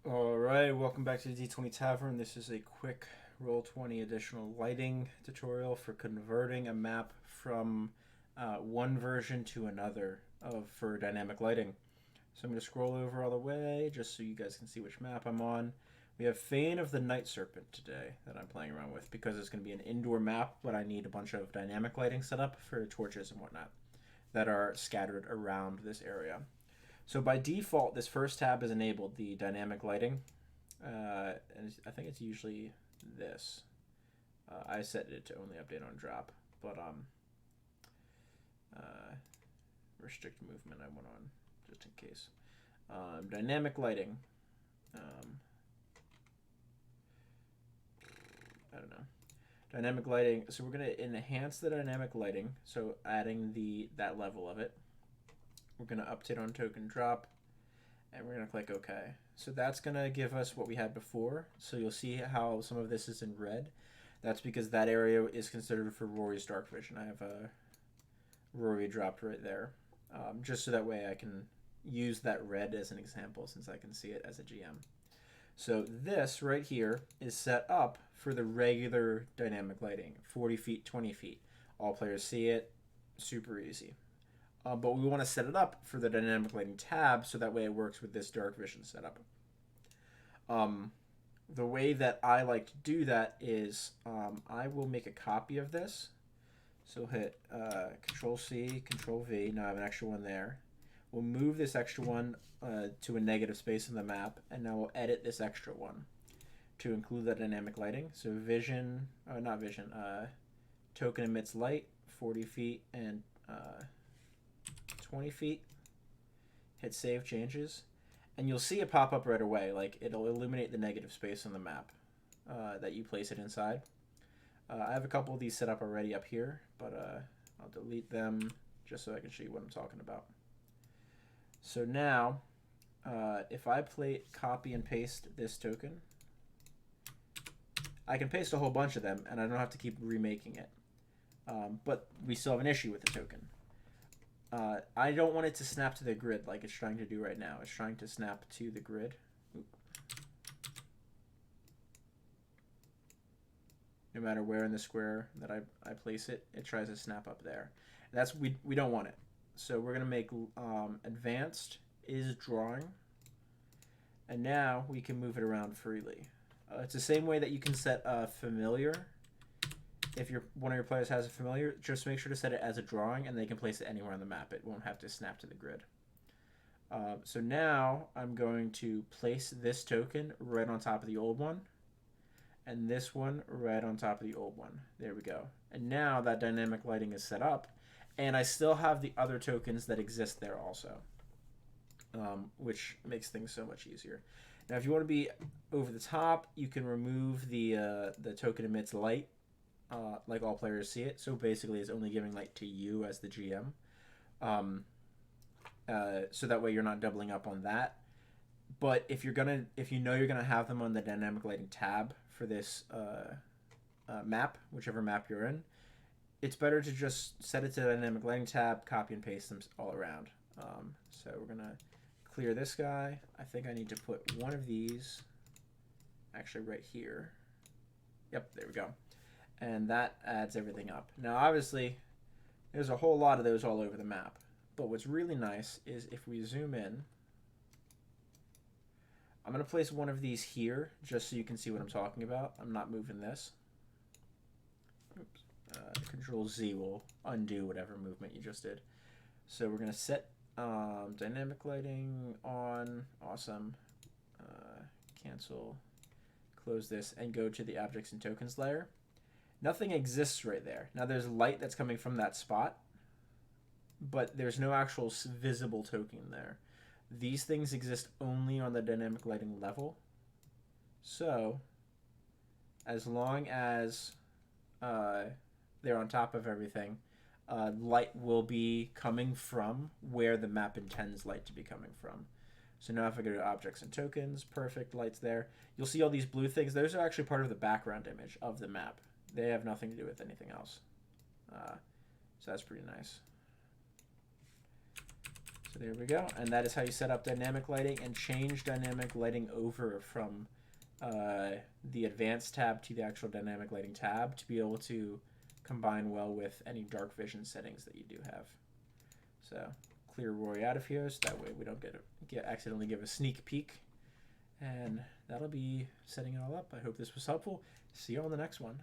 Alright, welcome back to the D20 Tavern. This is a quick Roll20 additional lighting tutorial for converting a map from one version to another for dynamic lighting. So I'm going to scroll over all the way just so you guys can see which map I'm on. We have Fane of the Night Serpent today that I'm playing around with because it's going to be an indoor map, but I need a bunch of dynamic lighting set up for torches and whatnot that are scattered around this area. So by default, this first tab is enabled, the dynamic lighting. And I think it's usually this. I set it to only update on drop, but restrict movement I went on just in case. Dynamic lighting. I don't know. Dynamic lighting. So we're gonna enhance the dynamic lighting. So adding that level of it. We're going to update on token drop, and we're going to click OK. So that's going to give us what we had before. So you'll see how some of this is in red. That's because that area is considered for Rory's dark vision. I have a Rory dropped right there, just so that way I can use that red as an example since I can see it as a GM. So this right here is set up for the regular dynamic lighting, 40 feet, 20 feet. All players see it, super easy. But we want to set it up for the dynamic lighting tab so that way it works with this dark vision setup. The way that I like to do that is I will make a copy of this. So hit Control C, Control V. Now I have an extra one there. We'll move this extra one to a negative space in the map, and now we'll edit this extra one to include that dynamic lighting. So vision, not vision, token emits light, 40 feet and 20 feet. Hit save changes, and you'll see it pop up right away. Like, it'll illuminate the negative space on the map that you place it inside. I have a couple of these set up already up here, but I'll delete them just so I can show you what I'm talking about. So now, if I copy and paste this token, I can paste a whole bunch of them, and I don't have to keep remaking it. But we still have an issue with the token. I don't want it to snap to the grid like it's trying to do right now. It's trying to snap to the grid. No matter where in the square that I place it, it tries to snap up there. That's we don't want it. So we're going to make advanced is drawing. And now we can move it around freely. It's the same way that you can set a familiar. If one of your players has a familiar, just make sure to set it as a drawing, and they can place it anywhere on the map. It won't have to snap to the grid. So now I'm going to place this token right on top of the old one, and this one right on top of the old one. There we go. And now that dynamic lighting is set up, and I still have the other tokens that exist there also, which makes things so much easier. Now, if you want to be over the top, you can remove the token emits light. Like all players see it, so basically it's only giving light to you as the GM, so that way you're not doubling up on that. But if you know you're gonna have them on the dynamic lighting tab for this map, whichever map you're in, it's better to just set it to the dynamic lighting tab, copy and paste them all around. So we're gonna clear this guy. I think I need to put one of these actually right here. Yep, there we go. And that adds everything up. Now, obviously, there's a whole lot of those all over the map. But what's really nice is if we zoom in, I'm going to place one of these here just so you can see what I'm talking about. I'm not moving this. Oops. Control Z will undo whatever movement you just did. So we're going to set dynamic lighting on. Awesome. Cancel. Close this and go to the objects and tokens layer. Nothing exists right there. Now there's light that's coming from that spot, but there's no actual visible token there. These things exist only on the dynamic lighting level. So as long as they're on top of everything, light will be coming from where the map intends light to be coming from. So now if I go to objects and tokens, perfect, light's there. You'll see all these blue things. Those are actually part of the background image of the map. They have nothing to do with anything else. So that's pretty nice. So there we go. And that is how you set up dynamic lighting and change dynamic lighting over from the advanced tab to the actual dynamic lighting tab to be able to combine well with any dark vision settings that you do have. So clear Rory out of here so that way we don't accidentally give a sneak peek. And that'll be setting it all up. I hope this was helpful. See you on the next one.